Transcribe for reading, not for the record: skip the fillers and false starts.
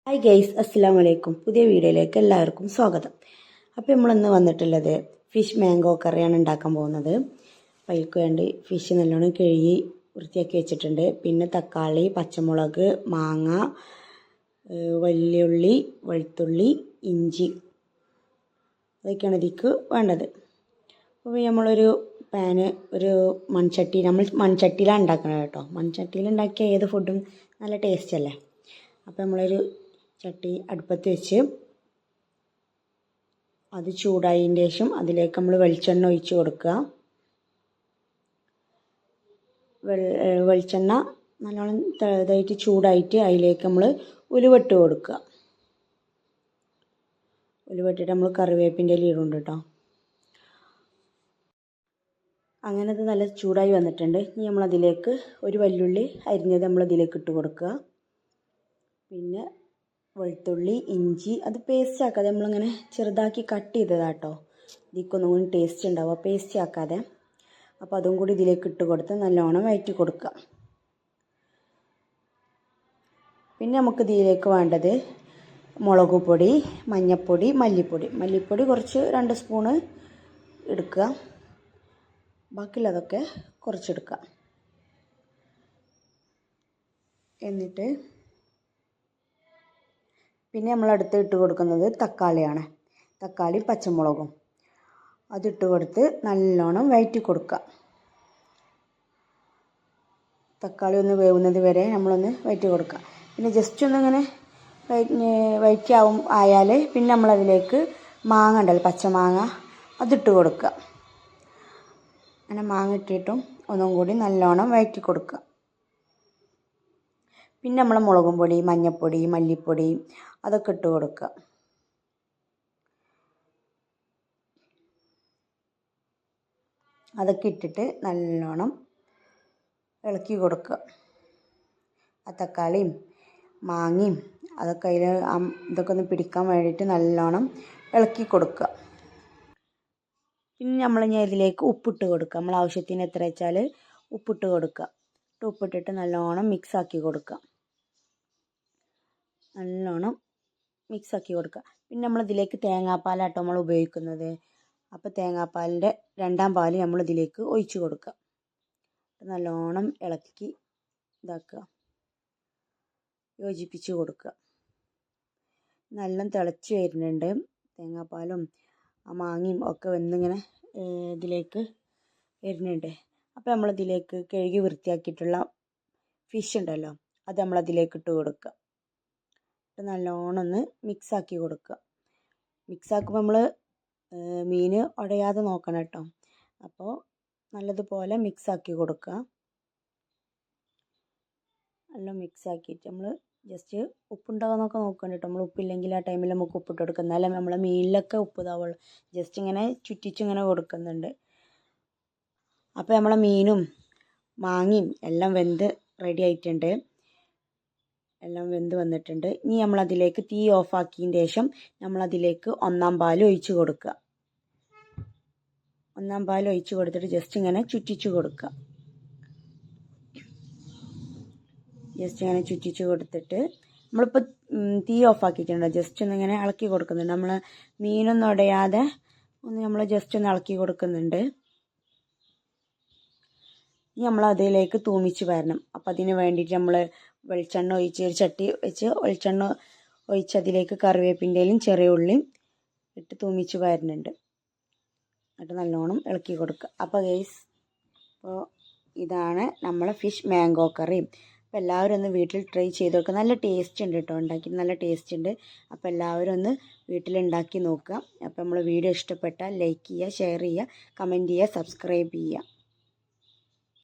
Hi guys, അസ്സലാമു അലൈക്കും. പുതിയ വീഡിയോയിലേക്ക് എല്ലാവർക്കും സ്വാഗതം. അപ്പോൾ നമ്മളിന്ന് വന്നിട്ടുള്ളത് ഫിഷ് മാംഗോ കറിയാണ് ഉണ്ടാക്കാൻ പോകുന്നത്. അപ്പോൾ അതിലേക്ക് വേണ്ടി ഫിഷ് നല്ലോണം കഴുകി വൃത്തിയാക്കി വെച്ചിട്ടുണ്ട്. പിന്നെ തക്കാളി, പച്ചമുളക്, മാങ്ങ, വലിയുള്ളി, വെളുത്തുള്ളി, ഇഞ്ചി, അതൊക്കെയാണ് ഇതിക്ക് വേണ്ടത്. അപ്പോൾ നമ്മളൊരു പാന്, ഒരു മൺചട്ടി, നമ്മൾ മൺചട്ടിയിലാണ് ഉണ്ടാക്കുന്നത് കേട്ടോ. മൺചട്ടിയിൽ ഉണ്ടാക്കിയ ഏത് ഫുഡും നല്ല ടേസ്റ്റ് അല്ലേ. അപ്പോൾ നമ്മളൊരു ചട്ടി അടുപ്പത്ത് വെച്ച് അത് ചൂടായതിന് ശേഷം അതിലേക്ക് നമ്മൾ വെളിച്ചെണ്ണ ഒഴിച്ച് കൊടുക്കുക. വെളിച്ചെണ്ണ നല്ലോണം ഇതായിട്ട് ചൂടായിട്ട് അതിലേക്ക് നമ്മൾ ഉലുവട്ട് കൊടുക്കുക. ഉലുവട്ടിട്ട് നമ്മൾ കറിവേപ്പിൻ്റെ ഇല ഇടുന്നുണ്ട് കേട്ടോ. അങ്ങനെ അത് നല്ല ചൂടായി വന്നിട്ടുണ്ട്. ഇനി നമ്മളതിലേക്ക് ഒരു വല്യുള്ളി അരിഞ്ഞത് നമ്മളതിലേക്ക് ഇട്ട് കൊടുക്കുക. പിന്നെ വെളുത്തുള്ളി, ഇഞ്ചി, അത് പേസ്റ്റ് ആക്കാതെ നമ്മളിങ്ങനെ ചെറുതാക്കി കട്ട് ചെയ്തതാട്ടോ. ഇതിക്കൊന്നും കൂടി ടേസ്റ്റ് ഉണ്ടാവുക, പേസ്റ്റ് ആക്കാതെ. അപ്പോൾ അതും കൂടി ഇതിലേക്ക് ഇട്ട് കൊടുത്ത് നല്ലോണം വഴറ്റി കൊടുക്കുക. പിന്നെ നമുക്ക് ഇതിലേക്ക് വേണ്ടത് മുളക് പൊടി, മഞ്ഞൾപ്പൊടി, മല്ലിപ്പൊടി കുറച്ച് 2 സ്പൂണ് എടുക്കുക. ബാക്കിയുള്ളതൊക്കെ കുറച്ചെടുക്കുക. എന്നിട്ട് പിന്നെ നമ്മൾ അടുത്ത് ഇട്ട് കൊടുക്കുന്നത് തക്കാളിയാണ്. തക്കാളി, പച്ചമുളകും അതിട്ട് കൊടുത്ത് നല്ലോണം വഴറ്റി കൊടുക്കുക. തക്കാളി ഒന്ന് വേവുന്നത് വരെ നമ്മളൊന്ന് വഴറ്റി കൊടുക്കുക. പിന്നെ ജസ്റ്റ് ഒന്നിങ്ങനെ വഴറ്റി ആയാൽ പിന്നെ നമ്മളതിലേക്ക് മാങ്ങ ഉണ്ടല്ലോ, പച്ചമാങ്ങ, അതിട്ട് കൊടുക്കുക. അങ്ങനെ മാങ്ങ ഇട്ടിട്ടും ഒന്നും കൂടി നല്ലോണം വഴറ്റി കൊടുക്കുക. പിന്നെ നമ്മൾ മുളകും പൊടി, മഞ്ഞൾപ്പൊടി, മല്ലിപ്പൊടി അതൊക്കെ ഇട്ട് കൊടുക്കുക. അതൊക്കെ ഇട്ടിട്ട് നല്ലോണം ഇളക്കി കൊടുക്കുക. ആ തക്കാളിയും മാങ്ങയും അതൊക്കെ ഇതൊക്കെ ഒന്ന് പിടിക്കാൻ വേണ്ടിയിട്ട് നല്ലോണം ഇളക്കി കൊടുക്കുക. പിന്നെ നമ്മൾ ഇനി ഇതിലേക്ക് ഉപ്പിട്ട് കൊടുക്കുക. നമ്മൾ ആവശ്യത്തിന് എത്ര വെച്ചാൽ ഉപ്പിട്ട് കൊടുക്കുക. ഉപ്പിട്ടിട്ട് നല്ലോണം മിക്സാക്കി കൊടുക്കുക. നല്ലോണം മിക്സാക്കി കൊടുക്കുക. പിന്നെ നമ്മളിതിലേക്ക് തേങ്ങാപ്പാലാട്ടോ നമ്മൾ ഉപയോഗിക്കുന്നത്. അപ്പോൾ തേങ്ങാപ്പാലിൻ്റെ 2ാം പാൽ നമ്മളിതിലേക്ക് ഒഴിച്ച് കൊടുക്കുക. നല്ലോണം ഇളക്കി ഇതാക്കുക, യോജിപ്പിച്ച് കൊടുക്കുക. നല്ല തിളച്ച് വരുന്നുണ്ട്. തേങ്ങാപ്പാലും ആ മാങ്ങയും ഒക്കെ വെന്തിങ്ങനെ ഇതിലേക്ക് വരുന്നുണ്ട്. അപ്പോൾ നമ്മളിതിലേക്ക് കഴുകി വൃത്തിയാക്കിയിട്ടുള്ള ഫിഷ് ഉണ്ടല്ലോ, അത് നമ്മളതിലേക്ക് ഇട്ട് കൊടുക്കുക. നല്ലോണം ഒന്ന് മിക്സാക്കി കൊടുക്കുക. മിക്സാക്കുമ്പോൾ നമ്മൾ മീൻ ഉടയാതെ നോക്കണം കേട്ടോ. അപ്പോൾ നല്ലതുപോലെ മിക്സാക്കി കൊടുക്കുക. നല്ല മിക്സാക്കിയിട്ട് നമ്മൾ ജസ്റ്റ് ഉപ്പുണ്ടാകുന്നൊക്കെ നോക്കണം കേട്ടോ. നമ്മൾ ഉപ്പില്ലെങ്കിൽ ആ ടൈമിൽ നമുക്ക് ഉപ്പിട്ട് കൊടുക്കുക. എന്നാലും നമ്മളെ മീനിലൊക്കെ ഉപ്പ് ഇതാവുള്ളൂ. ജസ്റ്റ് ഇങ്ങനെ ചുറ്റിച്ചിങ്ങനെ കൊടുക്കുന്നുണ്ട്. അപ്പോൾ നമ്മളെ മീനും മാങ്ങയും എല്ലാം വെന്ത് റെഡി ആയിട്ടുണ്ട്. എല്ലാം വെന്ത് വന്നിട്ടുണ്ട്. ഇനി നമ്മളതിലേക്ക് തീ ഓഫാക്കിയതിന് ശേഷം നമ്മളതിലേക്ക് 1ാം പാൽ ഒഴിച്ച് കൊടുക്കുക. 1ാം പാൽ ഒഴിച്ച് കൊടുത്തിട്ട് ജസ്റ്റ് ഇങ്ങനെ ചുറ്റിച്ച് കൊടുക്കുക. ജസ്റ്റ് ഇങ്ങനെ ചുറ്റിച്ച് കൊടുത്തിട്ട് നമ്മളിപ്പോൾ തീ ഓഫാക്കിയിട്ടുണ്ട്. ജസ്റ്റ് ഒന്നിങ്ങനെ ഇളക്കി കൊടുക്കുന്നുണ്ട്. നമ്മൾ മീനൊന്നും ഉടയാതെ ഒന്ന് നമ്മൾ ജസ്റ്റ് ഒന്ന് ഇളക്കി കൊടുക്കുന്നുണ്ട്. ഇനി നമ്മളതിലേക്ക് തൂമിച്ച് വരണം. അപ്പോൾ അതിന് വേണ്ടിയിട്ട് നമ്മൾ വെളിച്ചെണ്ണ ഒഴിച്ച് ഒരു ചട്ടി വെച്ച് വെളിച്ചെണ്ണ ഒഴിച്ച് അതിലേക്ക് കറിവേപ്പിൻ്റെ ഇലയും ചെറിയ ഉള്ളിയും ഇട്ട് തൂമിച്ച് വരുന്നുണ്ട്. എന്നിട്ട് നല്ലോണം ഇളക്കി കൊടുക്കുക. അപ്പോൾ ഗൈസ്, അപ്പോൾ ഇതാണ് നമ്മളെ ഫിഷ് മാംഗോ കറി. അപ്പോൾ എല്ലാവരും ഒന്ന് വീട്ടിൽ ട്രൈ ചെയ്ത് നോക്കുക. നല്ല ടേസ്റ്റ് ഉണ്ട് കേട്ടോ, ഉണ്ടാക്കി നല്ല ടേസ്റ്റ് ഉണ്ട്. അപ്പോൾ എല്ലാവരും ഒന്ന് വീട്ടിലുണ്ടാക്കി നോക്കുക. അപ്പോൾ നമ്മൾ വീഡിയോ ഇഷ്ടപ്പെട്ടാൽ ലൈക്ക് ചെയ്യുക, ഷെയർ ചെയ്യുക, കമൻറ്റ് ചെയ്യുക, സബ്സ്ക്രൈബ് ചെയ്യുക.